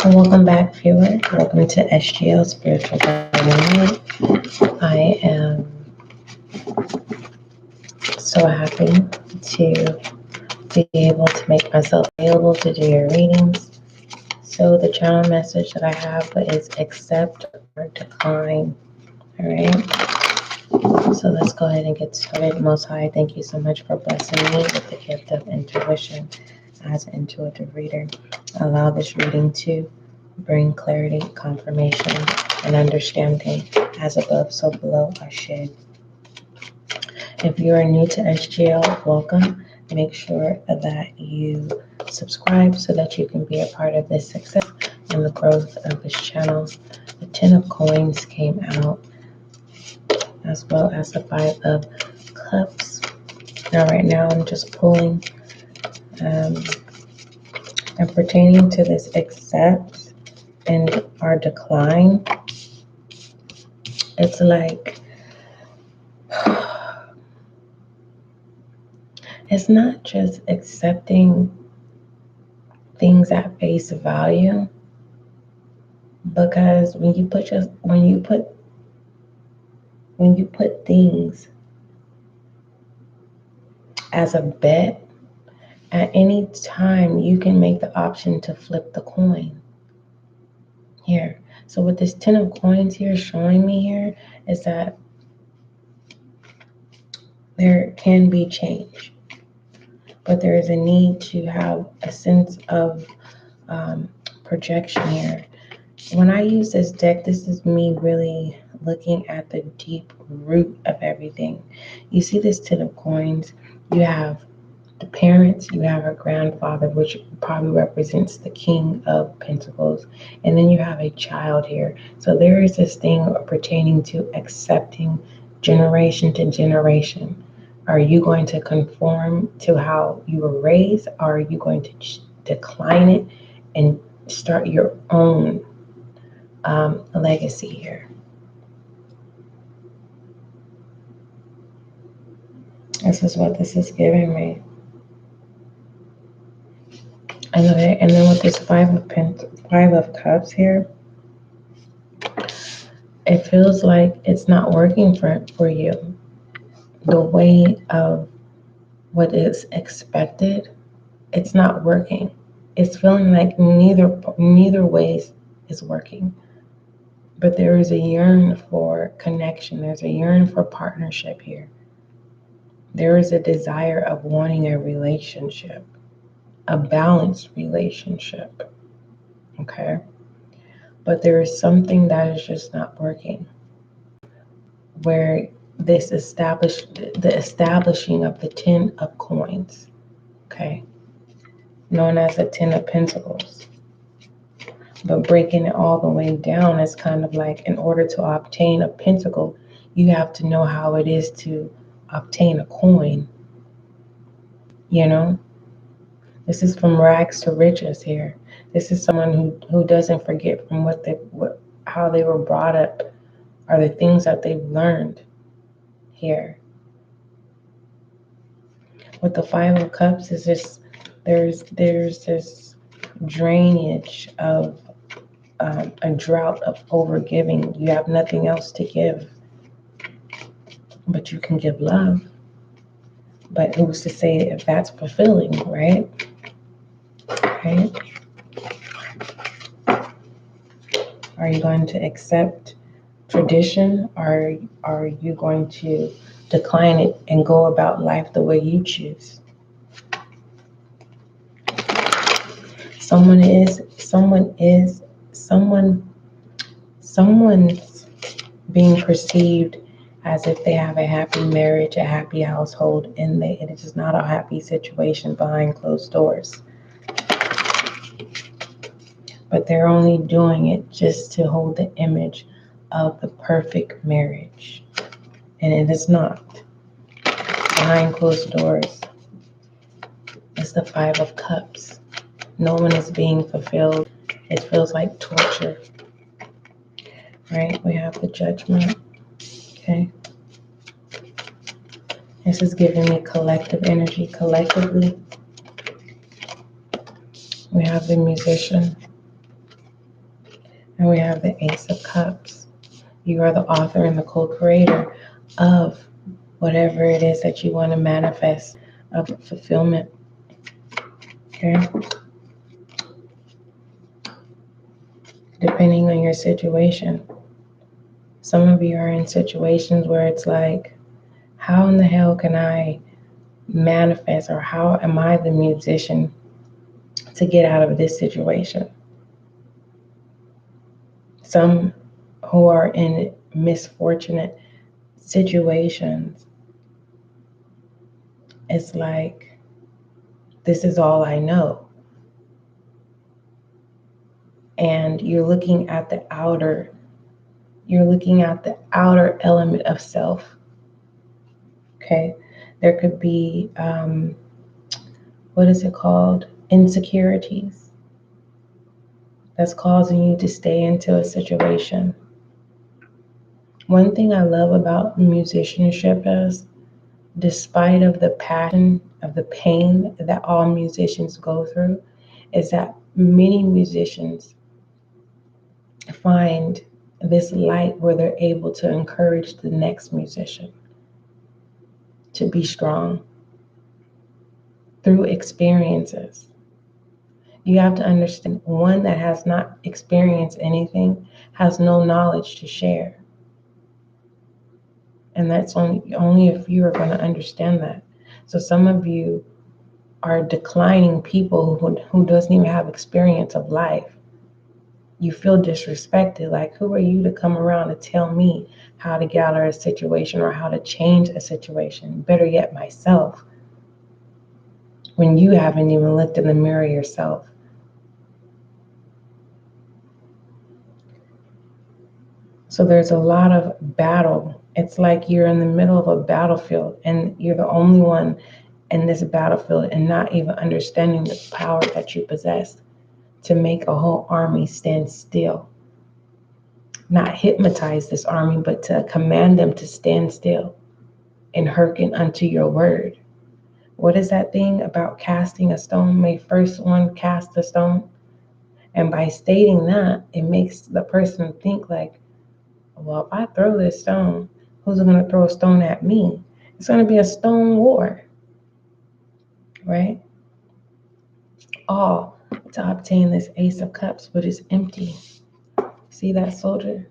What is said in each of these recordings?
Welcome back, viewer. Welcome to SGL Spiritual Guiding. I am so happy to be able to make myself available to do your readings. So the channel message that I have is accept or decline. All right. So let's go ahead and get started. Most High, thank you so much for blessing me with the gift of intuition as an intuitive reader. Allow this reading to bring clarity, confirmation, and understanding. As above, so below, Ashe. If you are new to SGL, welcome. Make sure that you subscribe so that you can be a part of this success and the growth of this channel. The 10 of Coins came out, as well as the 5 of Cups. Now, right now, I'm just pulling and pertaining to this accept and our decline. It's like it's not just accepting things at face value, because when you put things as a bet, at any time you can make the option to flip the coin here. So what this 10 of Coins here is showing me here is that there can be change, but there is a need to have a sense of projection here. When I use this deck, this is me really looking at the deep root of everything. You see this 10 of Coins, you have the parents, you have a grandfather, which probably represents the King of Pentacles, and then you have a child here. So there is this thing pertaining to accepting generation to generation. Are you going to conform to how you were raised, or are you going to decline it and start your own legacy here? This is what this is giving me. Okay, and then with this 5 of Cups here, it feels like it's not working for you. The way of what is expected, it's not working. It's feeling like neither ways is working. But there is a yearn for connection. There's a yearn for partnership here. There is a desire of wanting a relationship, a balanced relationship. Okay? But there is something that is just not working. Where the establishing of the 10 of Coins, okay, known as the 10 of Pentacles. But breaking it all the way down is kind of like, in order to obtain a pentacle, you have to know how it is to obtain a coin. You know, this is from rags to riches here. This is someone who doesn't forget from how they were brought up, or the things that they've learned here. With the 5 of Cups is this, there's this drainage of a drought of overgiving. You have nothing else to give, but you can give love. But who's to say if that's fulfilling, right? Right? Are you going to accept tradition, or are you going to decline it and go about life the way you choose? Someone's being perceived as if they have a happy marriage, a happy household, and it is not a happy situation behind closed doors. But they're only doing it just to hold the image of the perfect marriage. And it is not. Behind closed doors is the 5 of Cups. No one is being fulfilled. It feels like torture. Right? We have the Judgment. Okay. This is giving me collective energy. Collectively, we have the Musician, and we have the Ace of Cups. You are the author and the co-creator of whatever it is that you want to manifest of fulfillment. Okay? Depending on your situation. Some of you are in situations where it's like, how in the hell can I manifest, or how am I the musician to get out of this situation? Some who are in misfortunate situations, it's like, this is all I know. And you're looking at the outer element of self. Okay? There could be, what is it called? Insecurities. That's causing you to stay into a situation. One thing I love about musicianship is, despite of the passion, of the pain that all musicians go through, is that many musicians find this light where they're able to encourage the next musician to be strong through experiences. You have to understand, one that has not experienced anything has no knowledge to share. And that's only if you are going to understand that. So some of you are declining people who doesn't even have experience of life. You feel disrespected. Like, who are you to come around to tell me how to get out of a situation or how to change a situation? Better yet, myself. When you haven't even looked in the mirror yourself. So there's a lot of battle. It's like you're in the middle of a battlefield and you're the only one in this battlefield and not even understanding the power that you possess to make a whole army stand still. Not hypnotize this army, but to command them to stand still and hearken unto your word. What is that thing about casting a stone? May first one cast a stone. And by stating that, it makes the person think like, well, if I throw this stone, who's going to throw a stone at me? It's going to be a stone war, right? All to obtain this Ace of Cups, but it's empty. See that soldier?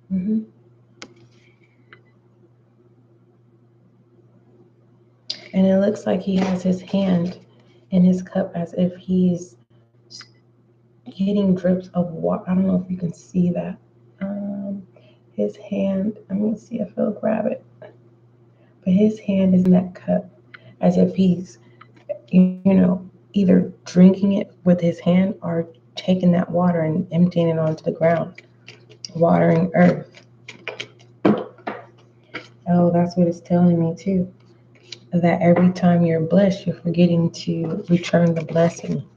And it looks like he has his hand in his cup as if he's getting drips of water. I don't know if you can see that. His hand, let me see if he'll grab it. But his hand is in that cup as if he's, either drinking it with his hand or taking that water and emptying it onto the ground, watering earth. Oh, that's what it's telling me too. That every time you're blessed, you're forgetting to return the blessing.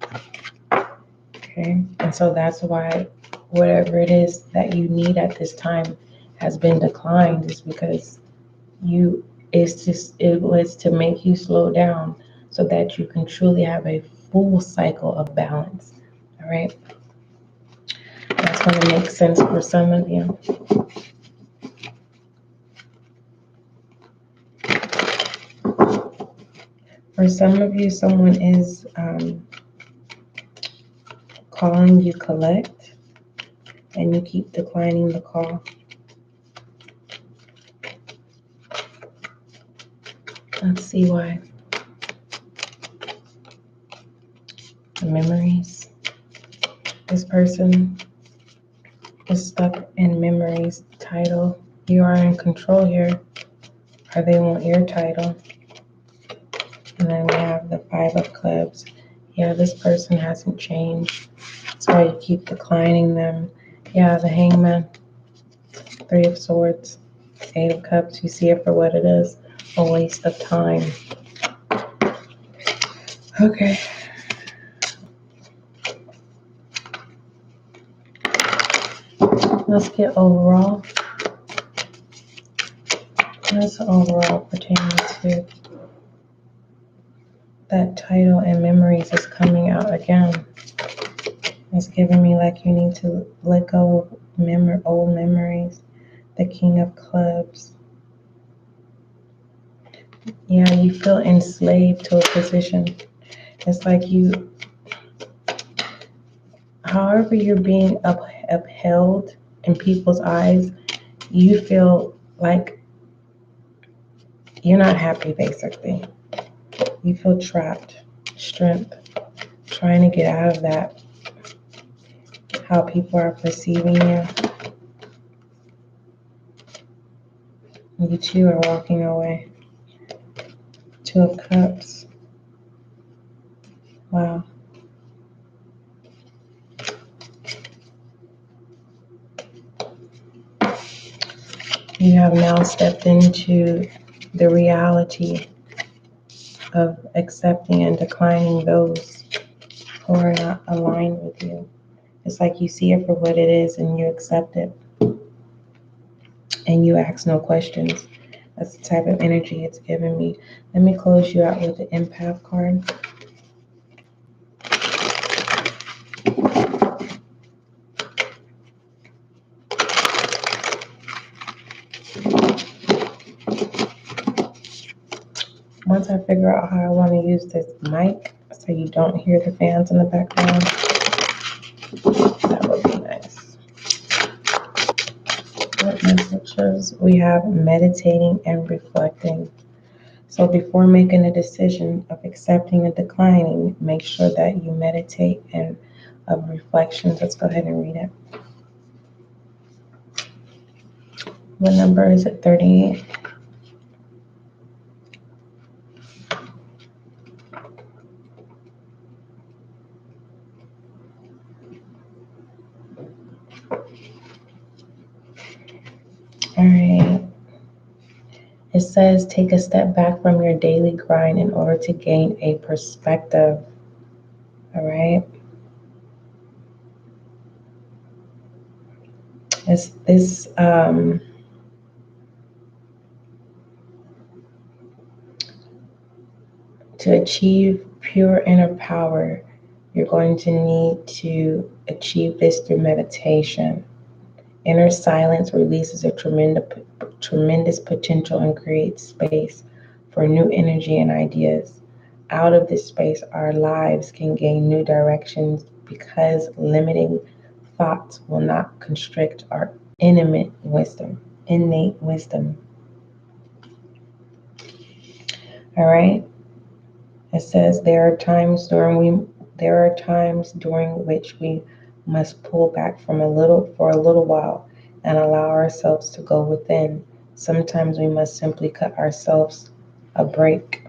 Okay? And so that's why whatever it is that you need at this time has been declined, is because it was to make you slow down so that you can truly have a full cycle of balance. All right? That's going to make sense for some of you. For some of you, someone is calling you collect, and you keep declining the call. Let's see why. The memories. This person is stuck in memories. Title. You are in control here, or they want your title. And then we have the Five of Clubs. Yeah, this person hasn't changed. That's why you keep declining them. Yeah, the Hangman. Three of Swords. Eight of Cups. You see it for what it is. A waste of time. Okay. Let's get overall. That's overall pertaining to that title, and memories is coming out again. It's giving me like you need to let go of old memories. The King of Clubs. Yeah, you feel enslaved to a position. It's like you, however you're being upheld in people's eyes, you feel like you're not happy, basically. You feel trapped. Strength. Trying to get out of that. How people are perceiving you. You two are walking away. Two of Cups. Wow. You have now stepped into the reality of accepting and declining those who are not aligned with you. It's like you see it for what it is and you accept it. And you ask no questions. That's the type of energy it's giving me. Let me close you out with the Empath card. Once I figure out how I want to use this mic so you don't hear the fans in the background, that would be nice. What messages? We have meditating and reflecting. So before making a decision of accepting and declining, make sure that you meditate and of reflections. Let's go ahead and read it. What number is it? 38? All right. It says take a step back from your daily grind in order to gain a perspective. All right. It's this to achieve pure inner power, you're going to need to achieve this through meditation. Inner silence releases a tremendous potential and creates space for new energy and ideas. Out of this space, our lives can gain new directions because limiting thoughts will not constrict our innate wisdom. All right. It says there are times during which we must pull back for a little while and allow ourselves to go within. Sometimes we must simply cut ourselves a break.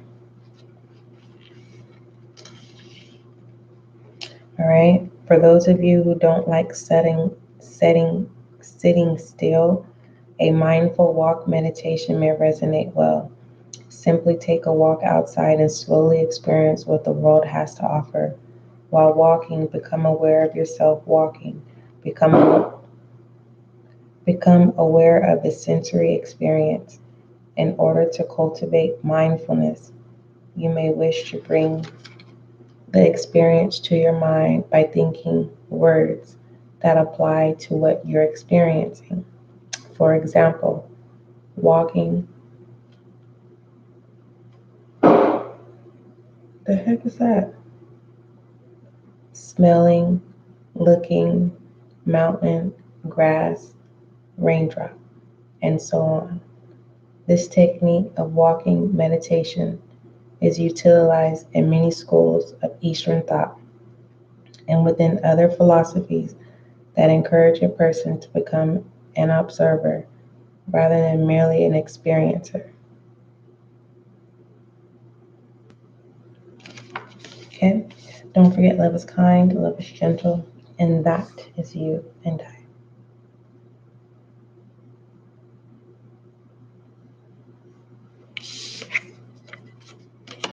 All right. For those of you who don't like sitting still, a mindful walk meditation may resonate well. Simply take a walk outside and slowly experience what the world has to offer. While walking, become aware of yourself walking. Become aware of the sensory experience. In order to cultivate mindfulness, you may wish to bring the experience to your mind by thinking words that apply to what you're experiencing. For example, walking. The heck is that? Smelling, looking, mountain, grass, raindrop, and so on. This technique of walking meditation is utilized in many schools of Eastern thought and within other philosophies that encourage a person to become an observer rather than merely an experiencer. Okay? Don't forget, love is kind, love is gentle, and that is you and I.